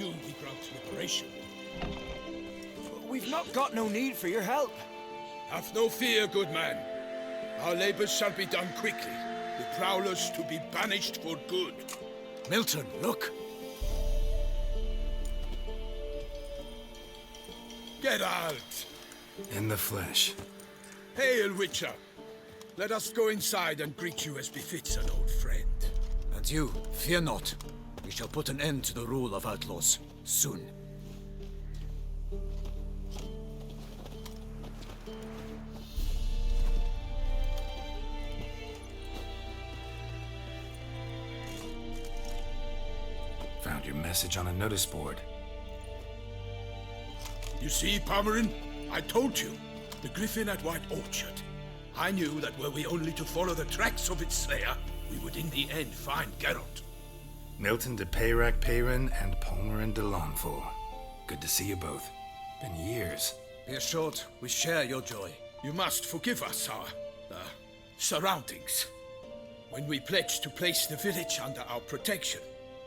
continue the Grout's liberation. We've not got no need for your help. Have no fear, good man. Our labors shall be done quickly. The prowlers to be banished for good. Milton, look. Geralt! In the flesh. Hail, Witcher! Let us go inside and greet you as befits an old friend. And you, fear not. We shall put an end to the rule of outlaws, soon. Found your message on a notice board. You see, Palmerin? I told you. The griffin at White Orchard. I knew that were we only to follow the tracks of its slayer, we would in the end find Geralt. Milton de Palmerin and Palmerin de Lawnful. Good to see you both. Been years. Be assured, we share your joy. You must forgive us our, surroundings. When we pledged to place the village under our protection,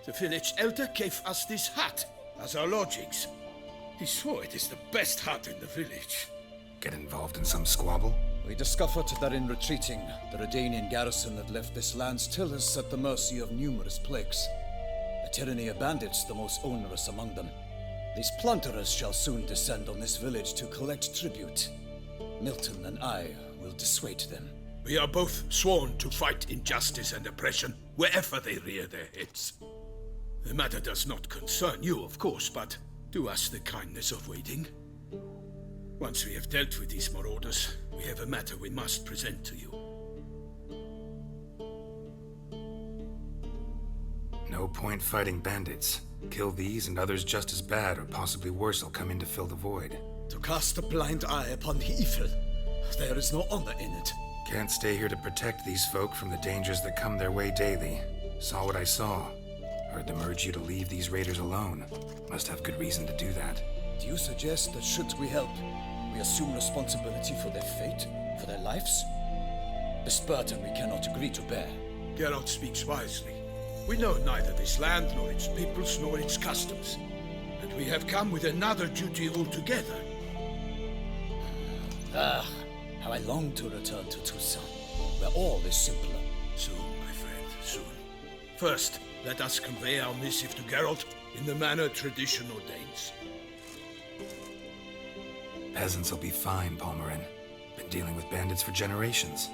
the village elder gave us this hut as our lodgings. He swore it is the best hut in the village. Get involved in some squabble? We discovered that in retreating, the Redanian garrison that left this land still is at the mercy of numerous plagues. A tyranny of bandits, the most onerous among them. These plunderers shall soon descend on this village to collect tribute. Milton and I will dissuade them. We are both sworn to fight injustice and oppression wherever they rear their heads. The matter does not concern you, of course, but do us the kindness of waiting. Once we have dealt with these marauders, we have a matter we must present to you. No point fighting bandits. Kill these and others just as bad or possibly worse will come in to fill the void. To cast a blind eye upon the evil, there is no honor in it. Can't stay here to protect these folk from the dangers that come their way daily. Saw what I saw. Heard them urge you to leave these raiders alone. Must have good reason to do that. Do you suggest that should we help, we assume responsibility for their fate, for their lives? This burden we cannot agree to bear. Geralt speaks wisely. We know neither this land, nor its peoples, nor its customs. And we have come with another duty altogether. Ah, how I long to return to Toussaint, where all is simpler. Soon, my friend, soon. First, let us convey our missive to Geralt in the manner tradition ordains. Peasants will be fine, Palmerin. Been dealing with bandits for generations.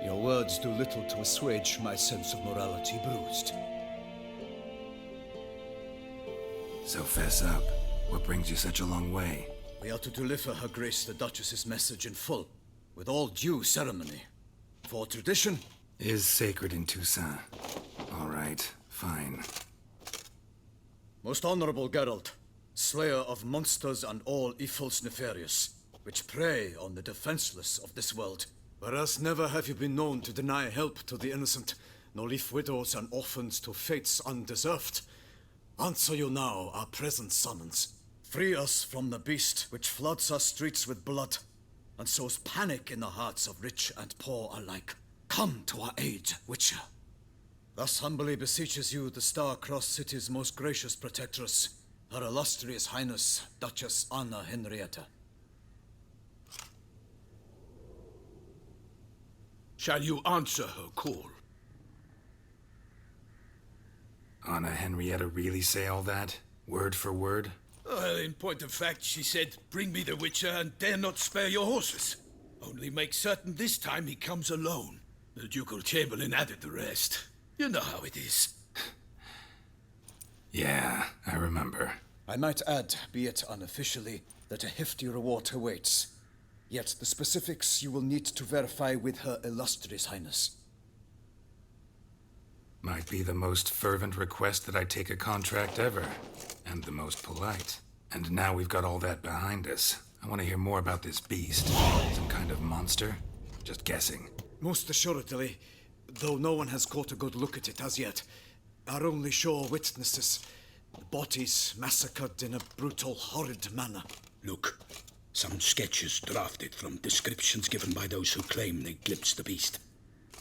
Your words do little to assuage my sense of morality bruised. So fess up. What brings you such a long way? We are to deliver Her Grace the Duchess's message in full, with all due ceremony. For tradition is sacred in Toussaint. All right, fine. Most honorable Geralt, slayer of monsters and all evils nefarious, which prey on the defenseless of this world. Whereas never have you been known to deny help to the innocent, nor leave widows and orphans to fates undeserved. Answer you now our present summons. Free us from the beast which floods our streets with blood, and sows panic in the hearts of rich and poor alike. Come to our aid, Witcher. Thus humbly beseeches you the Star-Crossed City's most gracious protectress, Her Illustrious Highness, Duchess Anna Henrietta. Shall you answer her call? Anna Henrietta really say all that? Word for word? Well, in point of fact, she said, bring me the Witcher and dare not spare your horses. Only make certain this time he comes alone. The Ducal Chamberlain added the rest. You know how it is. Yeah, I remember. I might add, be it unofficially, that a hefty reward awaits. Yet the specifics you will need to verify with Her Illustrious Highness. Might be the most fervent request that I take a contract ever. And the most polite. And now we've got all that behind us. I want to hear more about this beast. Some kind of monster? Just guessing. Most assuredly, though no one has caught a good look at it as yet. Our only sure witnesses. Bodies massacred in a brutal, horrid manner. Look, some sketches drafted from descriptions given by those who claim they glimpsed the beast.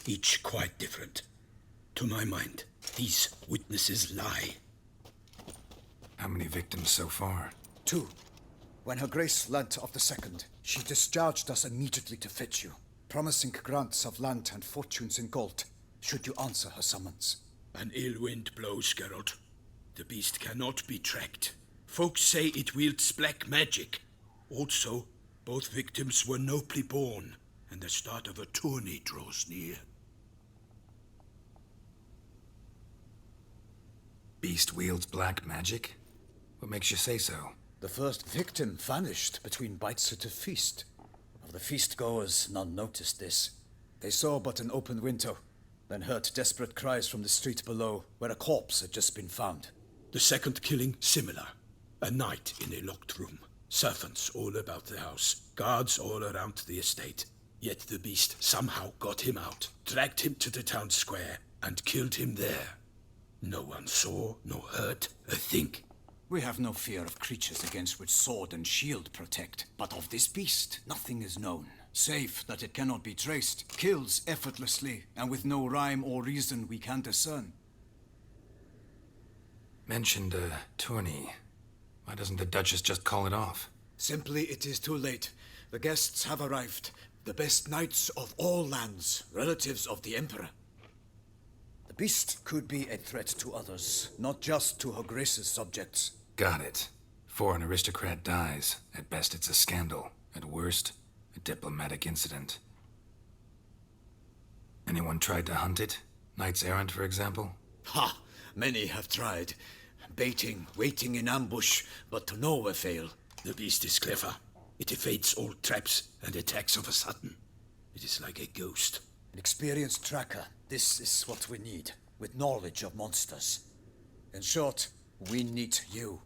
Each quite different. To my mind, these witnesses lie. How many victims so far? 2. When Her Grace learnt of the second, she discharged us immediately to fetch you, promising grants of land and fortunes in gold, should you answer her summons. An ill wind blows, Geralt. The beast cannot be tracked. Folks say it wields black magic. Also, both victims were nobly born, and the start of a tourney draws near. Beast wields black magic? What makes you say so? The first victim vanished between bites at a feast. Of the feast-goers, none noticed this. They saw but an open window, then heard desperate cries from the street below, where a corpse had just been found. The second killing, similar. A night in a locked room. Servants all about the house. Guards all around the estate. Yet the beast somehow got him out, dragged him to the town square, and killed him there. No one saw, nor heard a thing. We have no fear of creatures against which sword and shield protect, but of this beast, nothing is known, save that it cannot be traced, kills effortlessly, and with no rhyme or reason we can discern. Mentioned a tourney. Why doesn't the Duchess just call it off? Simply, it is too late. The guests have arrived. The best knights of all lands, relatives of the Emperor. The beast could be a threat to others, not just to Her Grace's subjects. Got it. Before an aristocrat dies, at best it's a scandal. At worst, a diplomatic incident. Anyone tried to hunt it? Knights errant, for example? Ha! Many have tried. Baiting, waiting in ambush, but to no avail. The beast is clever. It evades all traps and attacks of a sudden. It is like a ghost. An experienced tracker. This is what we need, with knowledge of monsters. In short, we need you.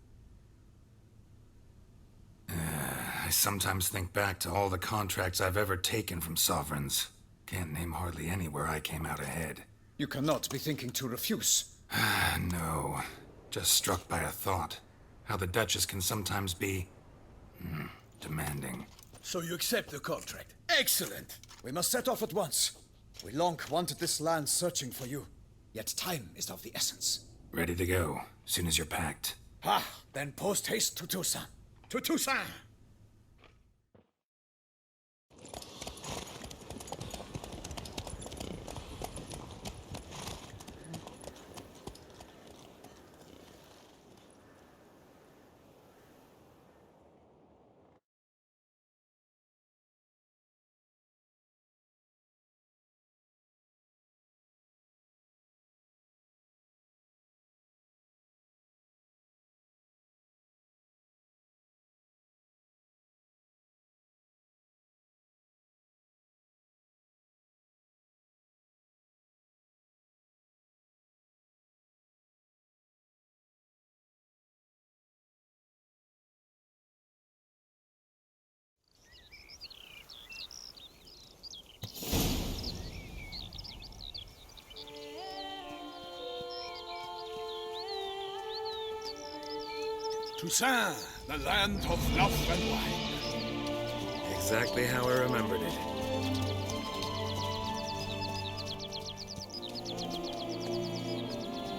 I sometimes think back to all the contracts I've ever taken from sovereigns. Can't name hardly any where I came out ahead. You cannot be thinking to refuse. No. Just struck by a thought. How the Duchess can sometimes be... demanding. So you accept the contract. Excellent! We must set off at once. We long wanted this land searching for you. Yet time is of the essence. Ready to go, soon as you're packed. Then post haste to Toussaint. To Toussaint! Toussaint, the land of love and wine. Exactly how I remembered it.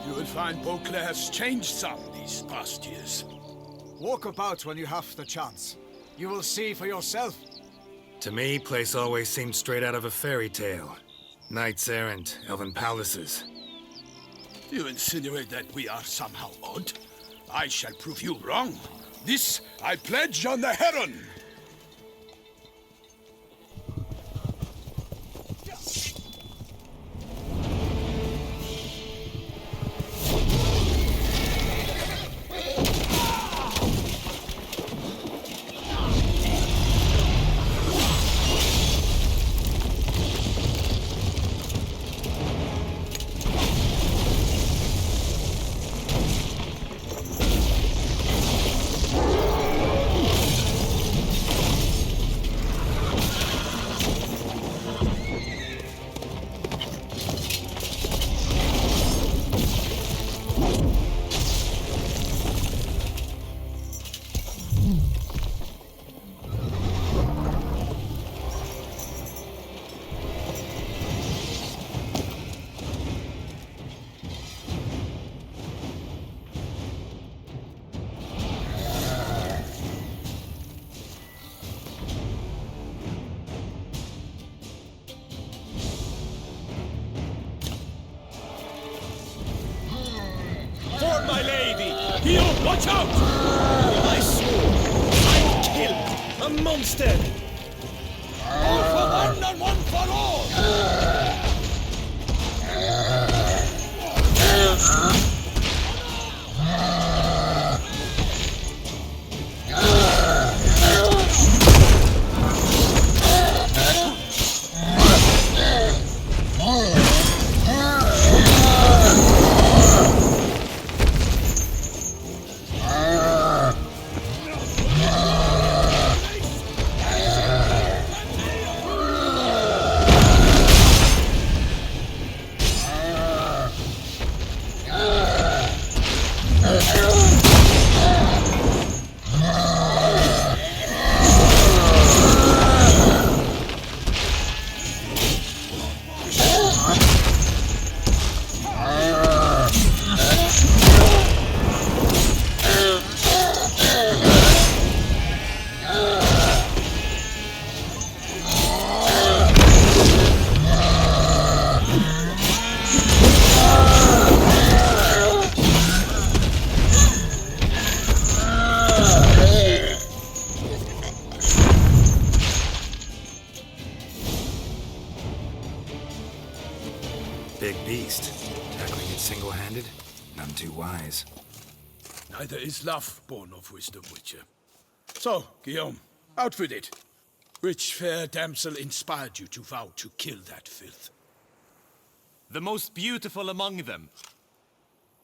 You will find Beauclair's changed some these past years. Walk about when you have the chance. You will see for yourself. To me, place always seemed straight out of a fairy tale. Knights errant, elven palaces. You insinuate that we are somehow odd? I shall prove you wrong. This I pledge on the Heron. my lady! Guillaume, watch out! I swore I'd kill a monster! All for one and one for all! Big beast. Tackling it single-handed? None too wise. Neither is love born of wisdom, Witcher. So, Guillaume, out with it. Which fair damsel inspired you to vow to kill that filth? The most beautiful among them.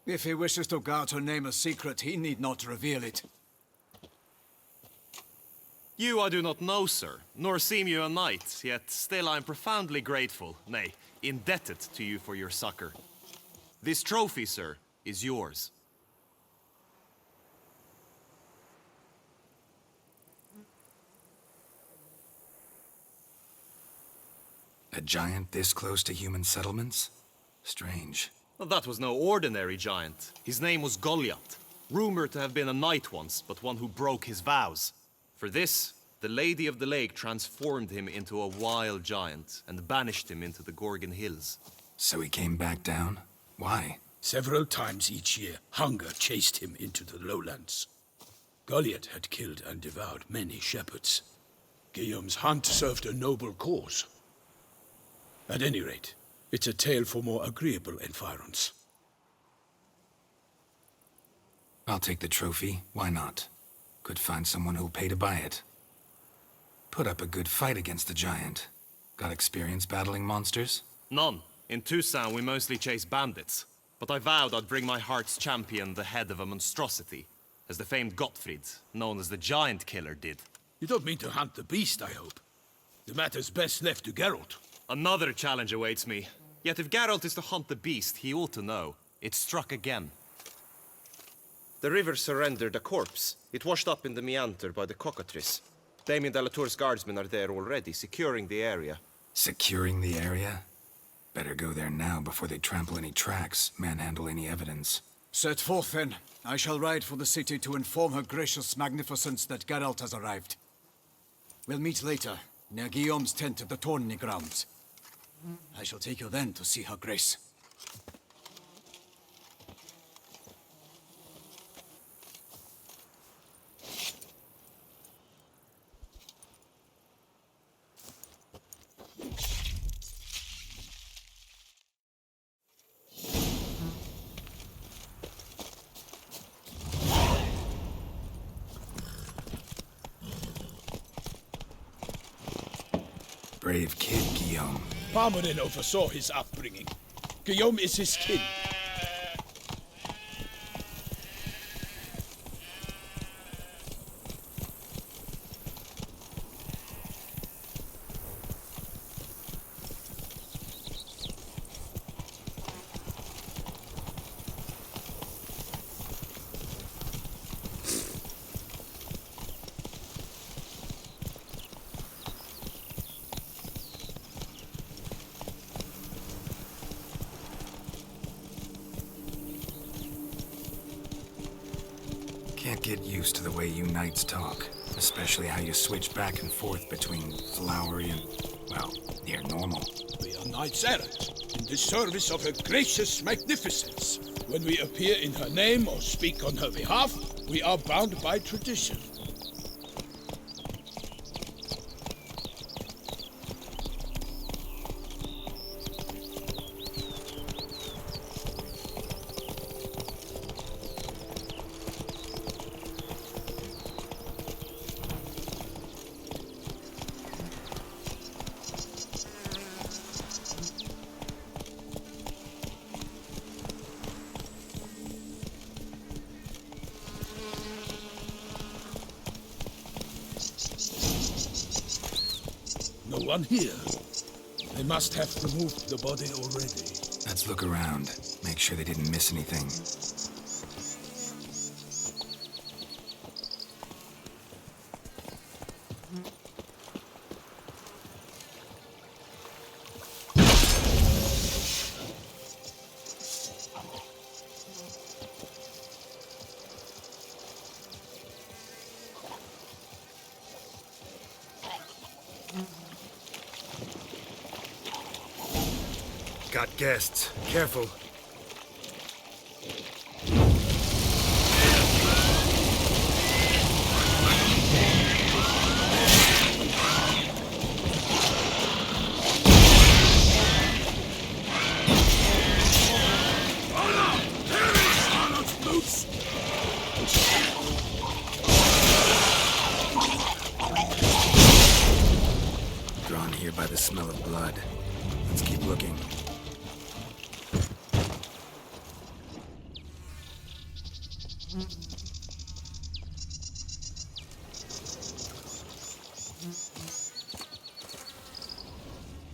If he wishes to guard her name a secret, he need not reveal it. You I do not know, sir, nor seem you a knight, yet still I am profoundly grateful, nay, indebted to you for your succor. This trophy, sir, is yours. A giant this close to human settlements? Strange. Well, that was no ordinary giant. His name was Goliath, rumored to have been a knight once, but one who broke his vows. For this, the Lady of the Lake transformed him into a wild giant and banished him into the Gorgon Hills. So he came back down? Why? Several times each year, hunger chased him into the lowlands. Goliath had killed and devoured many shepherds. Guillaume's hunt served a noble cause. At any rate, it's a tale for more agreeable environs. I'll take the trophy. Why not? Could find someone who'll pay to buy it. Put up a good fight against the giant. Got experience battling monsters? None. In Toussaint, we mostly chase bandits. But I vowed I'd bring my heart's champion the head of a monstrosity, as the famed Gottfried, known as the Giant Killer, did. You don't mean to hunt the beast, I hope. The matter's best left to Geralt. Another challenge awaits me. Yet if Geralt is to hunt the beast, he ought to know. It struck again. The river surrendered a corpse. It washed up in the meander by the cockatrice. Damien de la Tour's guardsmen are there already, securing the area. Securing the area? Better go there now before they trample any tracks, manhandle any evidence. Set forth, then. I shall ride for the city to inform her gracious magnificence that Geralt has arrived. We'll meet later, near Guillaume's tent at the tourney grounds. I shall take you then to see her grace. Brave kid, Guillaume. Palmerin oversaw his upbringing. Guillaume is his kin. Can't get used to the way you knights talk, especially how you switch back and forth between flowery and, well, near normal. We are knights errant, in the service of her gracious magnificence. When we appear in her name or speak on her behalf, we are bound by tradition. No one here. They must have removed the body already. Let's look around. Make sure they didn't miss anything. Got guests. Careful. Drawn here by the smell of blood. Let's keep looking.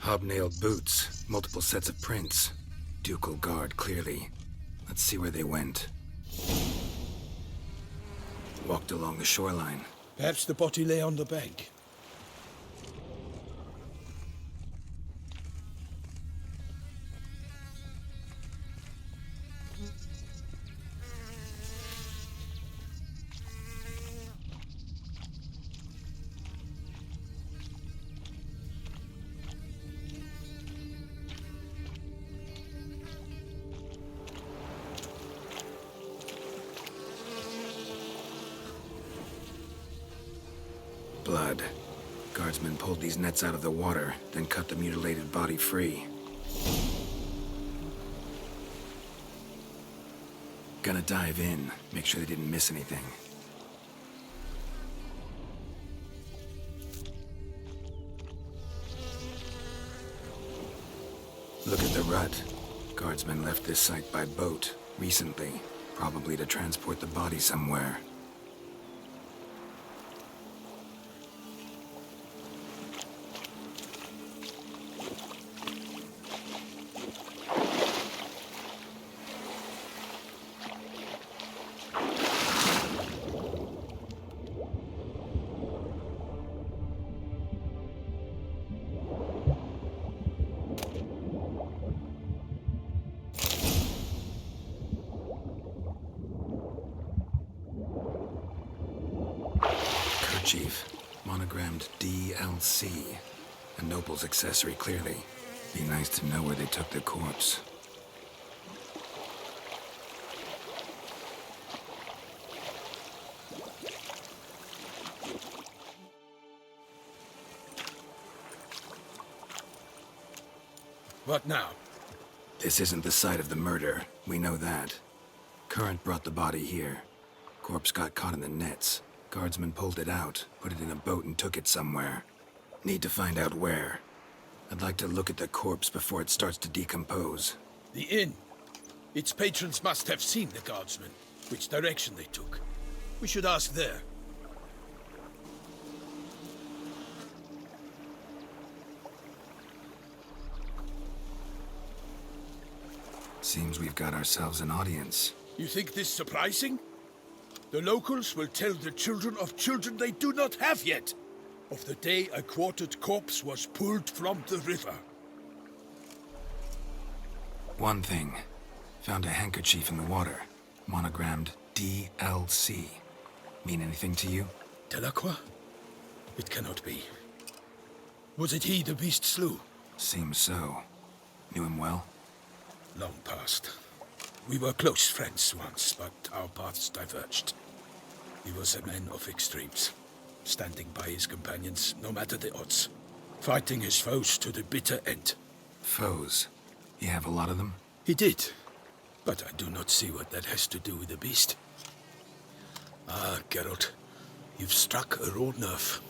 Hobnailed boots, multiple sets of prints. Ducal guard, clearly. Let's see where they went. Walked along the shoreline. Perhaps the body lay on the bank. Blood. Guardsmen pulled these nets out of the water, then cut the mutilated body free. Gonna dive in, make sure they didn't miss anything. Look at the rut. Guardsmen left this site by boat, recently, probably to transport the body somewhere. Chief, monogrammed DLC. A noble's accessory, clearly. Be nice to know where they took the corpse. What now? This isn't the site of the murder. We know that. Current brought the body here. Corpse got caught in the nets. Guardsmen pulled it out, put it in a boat and took it somewhere. Need to find out where. I'd like to look at the corpse before it starts to decompose. The inn. Its patrons must have seen the guardsmen, which direction they took. We should ask there. Seems we've got ourselves an audience. You think this surprising? The locals will tell the children of children they do not have yet, of the day a quartered corpse was pulled from the river. One thing. Found a handkerchief in the water. Monogrammed DLC. Mean anything to you? Delacroix? It cannot be. Was it he the beast slew? Seems so. Knew him well? Long past. We were close friends once, but our paths diverged. He was a man of extremes, standing by his companions no matter the odds, fighting his foes to the bitter end. Foes? You have a lot of them? He did, but I do not see what that has to do with the beast. Ah, Geralt, you've struck a raw nerve.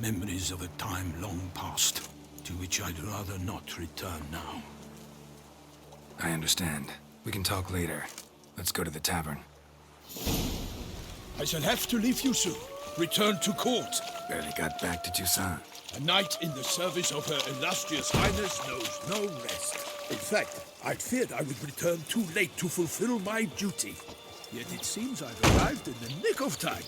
Memories of a time long past, to which I'd rather not return now. I understand. We can talk later. Let's go to the tavern. I shall have to leave you soon. Return to court. Barely got back to Toussaint. A knight in the service of Her Illustrious Highness knows no rest. In fact, I'd feared I would return too late to fulfill my duty. Yet it seems I've arrived in the nick of time.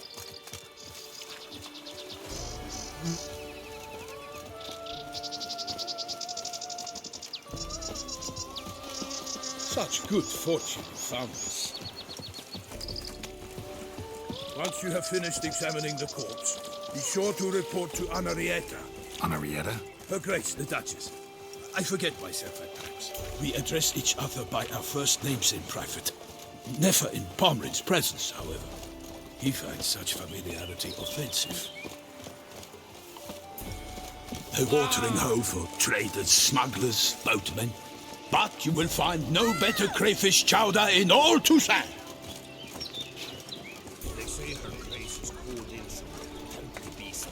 Such good fortune you found us. Once you have finished examining the corpse, be sure to report to Anarietta. Anarietta? Her Grace, the Duchess. I forget myself at times. We address each other by our first names in private. Never in Palmerin's presence, however. He finds such familiarity offensive. A watering hole for traders, smugglers, boatmen. But you will find no better crayfish chowder in all Toussaint. They say her grace is called in some temple beast.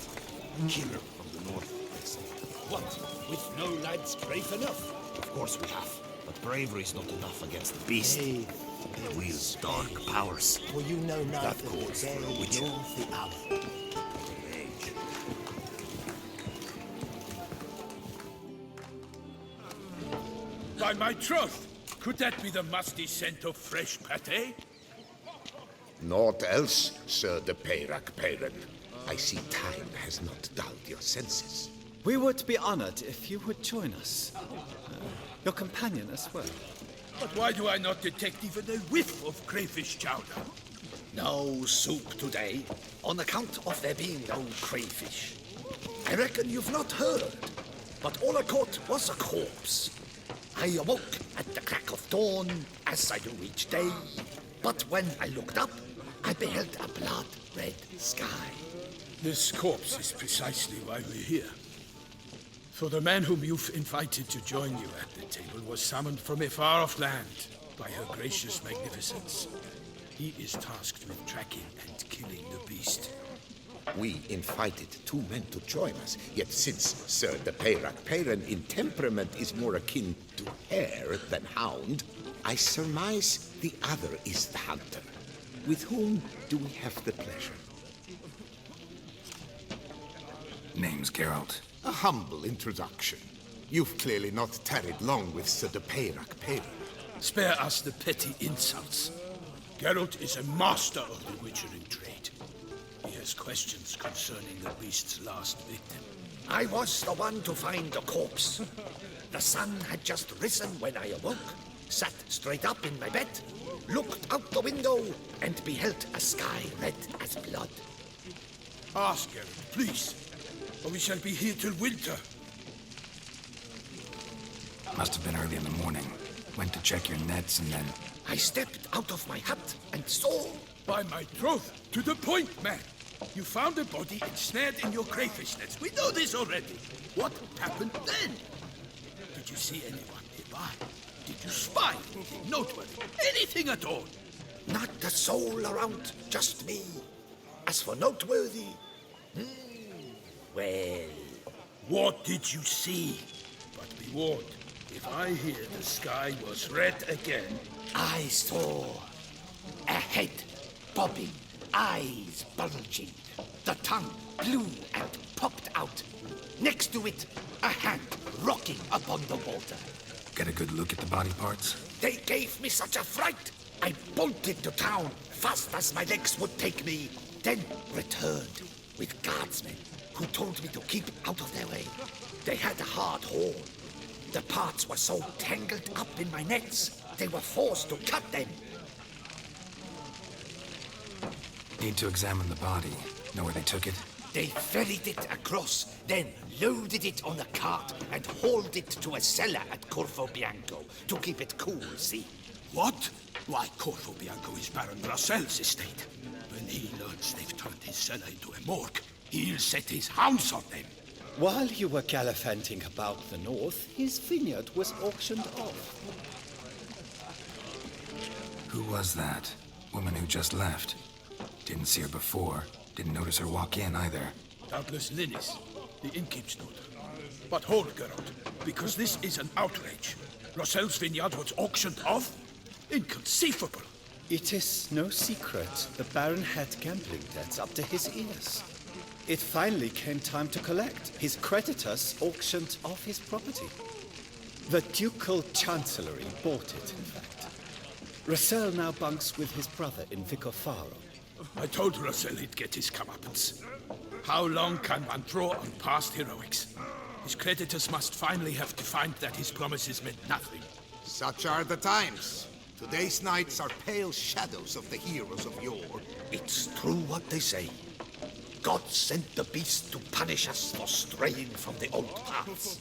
Killer from the north, they say. What? With no lads brave enough? Of course we have, but bravery's not enough against the beast. It wields dark powers. For you know not That calls for a witcher. the hour. By my troth, could that be the musty scent of fresh pâté? Naught else, Sir de Crach Fur. I see time has not dulled your senses. We would be honored if you would join us. Your companion as well. But why do I not detect even a whiff of crayfish chowder? No soup today, on account of there being no crayfish. I reckon you've not heard, but all I caught was a corpse. I awoke at the crack of dawn, as I do each day, but when I looked up, I beheld a blood-red sky. This corpse is precisely why we're here. For the man whom you've invited to join you at the table was summoned from a far-off land by her gracious magnificence. He is tasked with tracking and killing the beast. We invited two men to join us, yet since Sir de Crach Fur in temperament is more akin to hare than hound, I surmise the other is the hunter. With whom do we have the pleasure? Name's Geralt. A humble introduction. You've clearly not tarried long with Sir de Crach Fur. Spare us the petty insults. Geralt is a master of the witchering trade. He has questions concerning the beast's last victim. I was the one to find the corpse. The sun had just risen when I awoke, sat straight up in my bed, looked out the window, and beheld a sky red as blood. Ask Geralt, please, or we shall be here till winter. Must have been early in the morning. Went to check your nets and then... I stepped out of my hut and saw... By my troth, to the point, man. You found a body ensnared in your crayfish nets. We know this already. What happened then? Did you see anyone nearby? Did you spy anything noteworthy? Anything at all? Not a soul around, just me. As for noteworthy... well... What did you see? But be warned, if I hear the sky was red again... I saw a head bobbing, eyes bulging, the tongue blue and popped out. Next to it, a hand rocking upon the water. Get a good look at the body parts? They gave me such a fright. I bolted to town fast as my legs would take me, then returned with guardsmen who told me to keep out of their way. They had a hard haul. The parts were so tangled up in my nets, they were forced to cut them. Need to examine the body. Know where they took it? They ferried it across, then loaded it on a cart and hauled it to a cellar at Corvo Bianco to keep it cool, see? What? Why, Corvo Bianco is Baron Rossel's estate. When he learns they've turned his cellar into a morgue, he'll set his hounds on them. While you were gallivanting about the north, his vineyard was auctioned off. Who was that? Woman who just left. Didn't see her before. Didn't notice her walk in either. Doubtless Linnis, the innkeep's daughter. But hold, Geralt, because this is an outrage. Rossel's vineyard was auctioned off? Inconceivable. It is no secret the Baron had gambling debts up to his ears. It finally came time to collect. His creditors auctioned off his property. The Ducal Chancellery bought it, in fact. Rossel now bunks with his brother in Vicofaro. I told Rossel he'd get his comeuppance. How long can one draw on past heroics? His creditors must finally have to find that his promises meant nothing. Such are the times. Today's knights are pale shadows of the heroes of yore. It's true what they say. God sent the beast to punish us for straying from the old paths.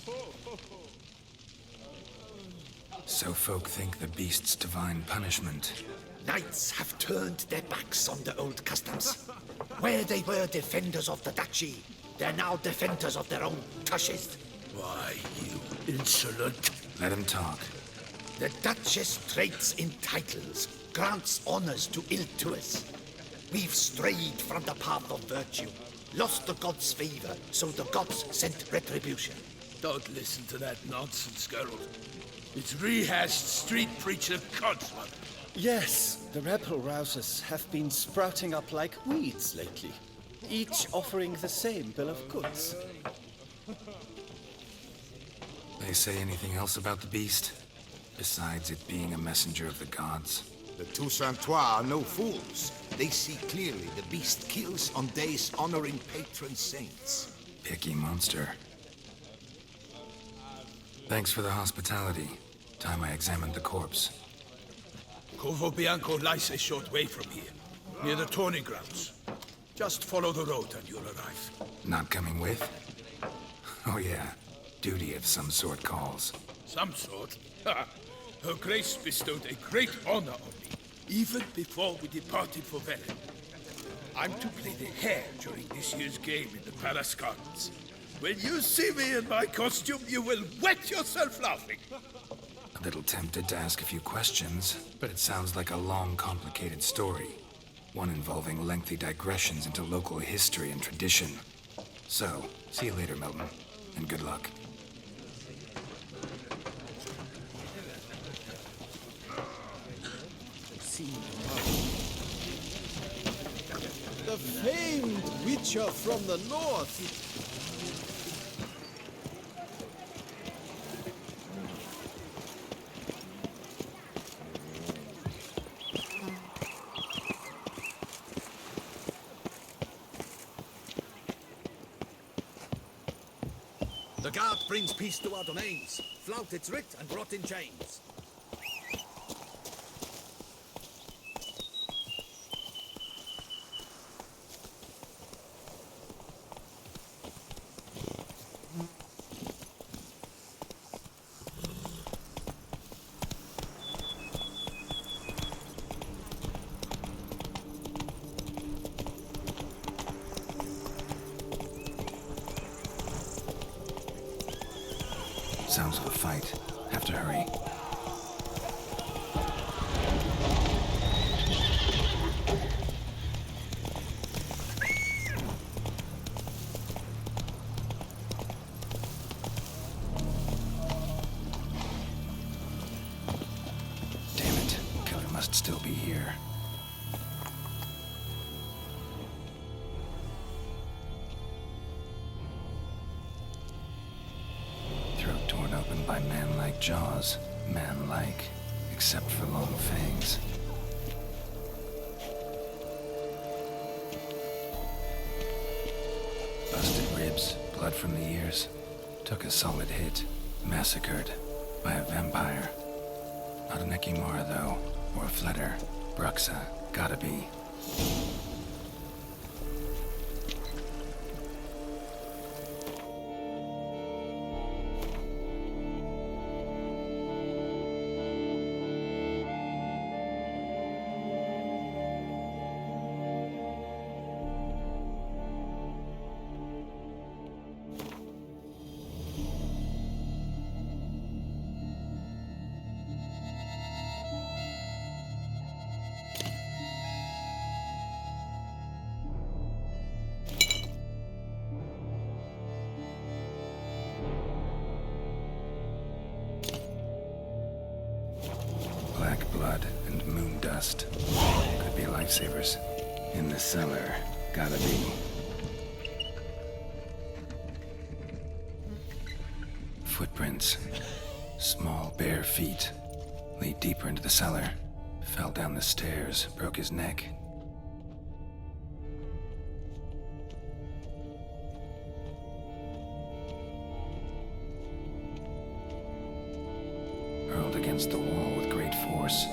So folk think the beast's divine punishment. Knights have turned their backs on the old customs. Where they were defenders of the duchy, they're now defenders of their own tushes. Why, you insolent... Let him talk. The duchess trades in titles, grants honors to ill-doers. We've strayed from the path of virtue, lost the gods' favor, so the gods sent retribution. Don't listen to that nonsense, Geralt. It's rehashed street preacher codswallop. Yes, the rebel rousers have been sprouting up like weeds lately, each offering the same bill of goods. They say anything else about the beast? Besides it being a messenger of the gods? The Toussaintois are no fools. They see clearly the beast kills on days honoring patron saints. Picky monster. Thanks for the hospitality. Time I examined the corpse. Corvo Bianco lies a short way from here, near the tourney grounds. Just follow the road and you'll arrive. Not coming with? Oh yeah, duty of some sort calls. Some sort? Her Grace bestowed a great honor on me, even before we departed for Velen. I'm to play the hare during this year's game in the Palace Gardens. When you see me in my costume, you will wet yourself laughing. A little tempted to ask a few questions, but it sounds like a long, complicated story. One involving lengthy digressions into local history and tradition. So, see you later, Milton, and good luck. The famed Witcher from the north. The guard brings peace to our domains. Flout its writ and rot in chains. Sounds of a fight. Have to hurry. Damn it. Killer must still be here. Throat torn open by man-like jaws. Man-like, except for long fangs. Busted ribs, blood from the ears. Took a solid hit. Massacred by a vampire. Not an Ekimara, though, or a Fletter. Bruxa, gotta be. dust. Could be lifesavers. In the cellar. Gotta be. Footprints. Small, bare feet. Lead deeper into the cellar. Fell down the stairs, broke his neck. Hurled against the wall with great force.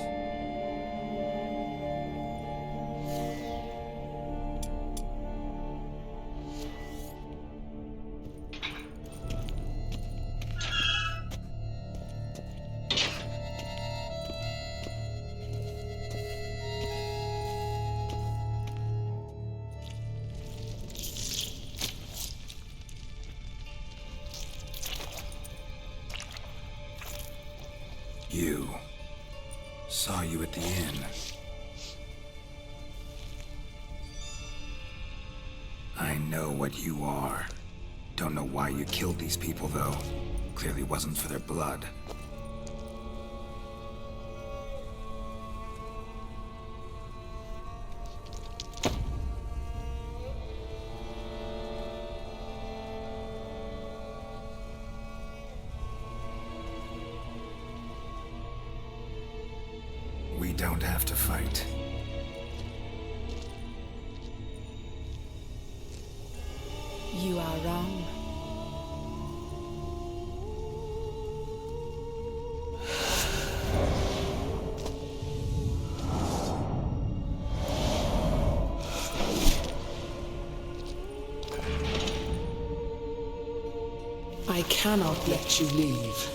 You. Saw you at the inn. I know what you are. Don't know why you killed these people, though. Clearly wasn't for their blood. We don't have to fight. You are wrong. I cannot let you leave.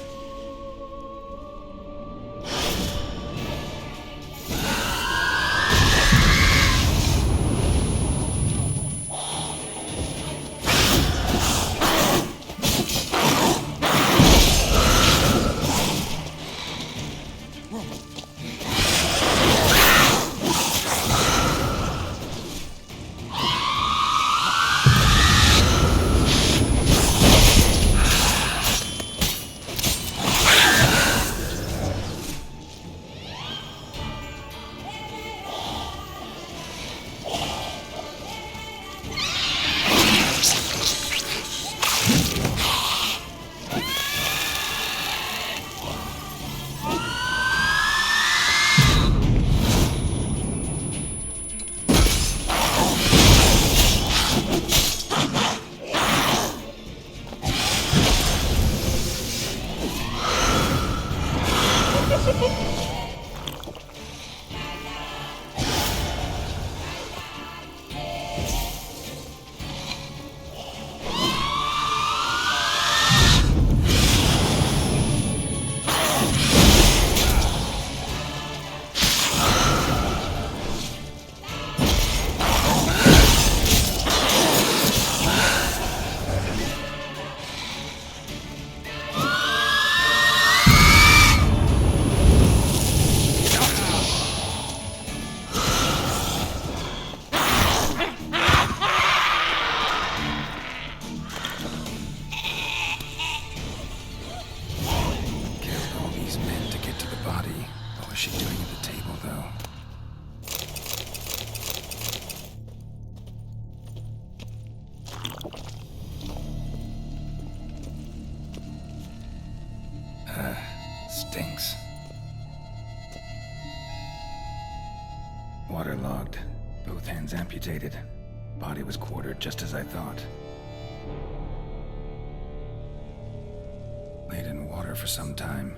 Stinks. Waterlogged. Both hands amputated. Body was quartered just as I thought. Laid in water for some time.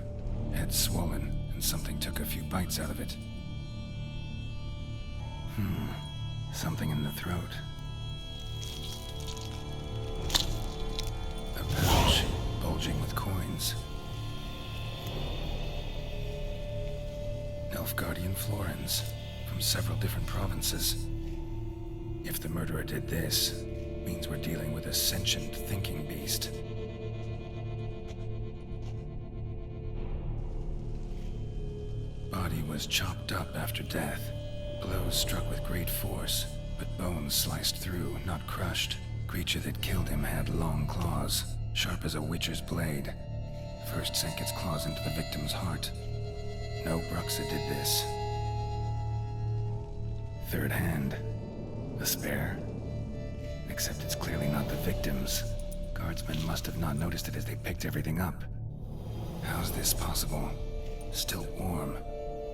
Head swollen, and something took a few bites out of it. Something in the throat. A pouch, bulging with coins. Nilfgaardian florins, from several different provinces. If the murderer did this, means we're dealing with a sentient thinking beast. Body was chopped up after death. Blows struck with great force, but bones sliced through, not crushed. Creature that killed him had long claws, sharp as a witcher's blade. First sank its claws into the victim's heart. No Bruxa did this. Third hand. A spare. Except it's clearly not the victim's. Guardsmen must have not noticed it as they picked everything up. How's this possible? Still warm.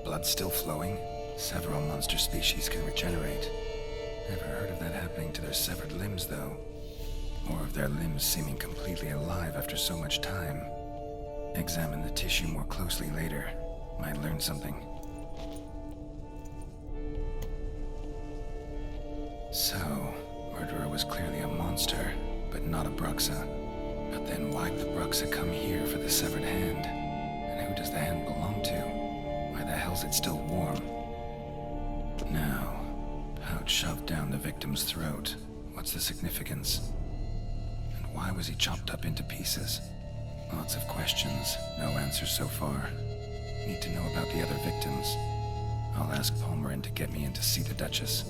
Blood still flowing? Several monster species can regenerate. Never heard of that happening to their severed limbs, though. Or of their limbs seeming completely alive after so much time. Examine the tissue more closely later. Might learn something. So, murderer was clearly a monster, but not a Bruxa. But then why'd the Bruxa come here for the severed hand? And who does the hand belong to? Why the hell's it still warm? Now, pouch shoved down the victim's throat. What's the significance? And why was he chopped up into pieces? Lots of questions, no answers so far. Need to know about the other victims. I'll ask Palmerin to get me in to see the Duchess.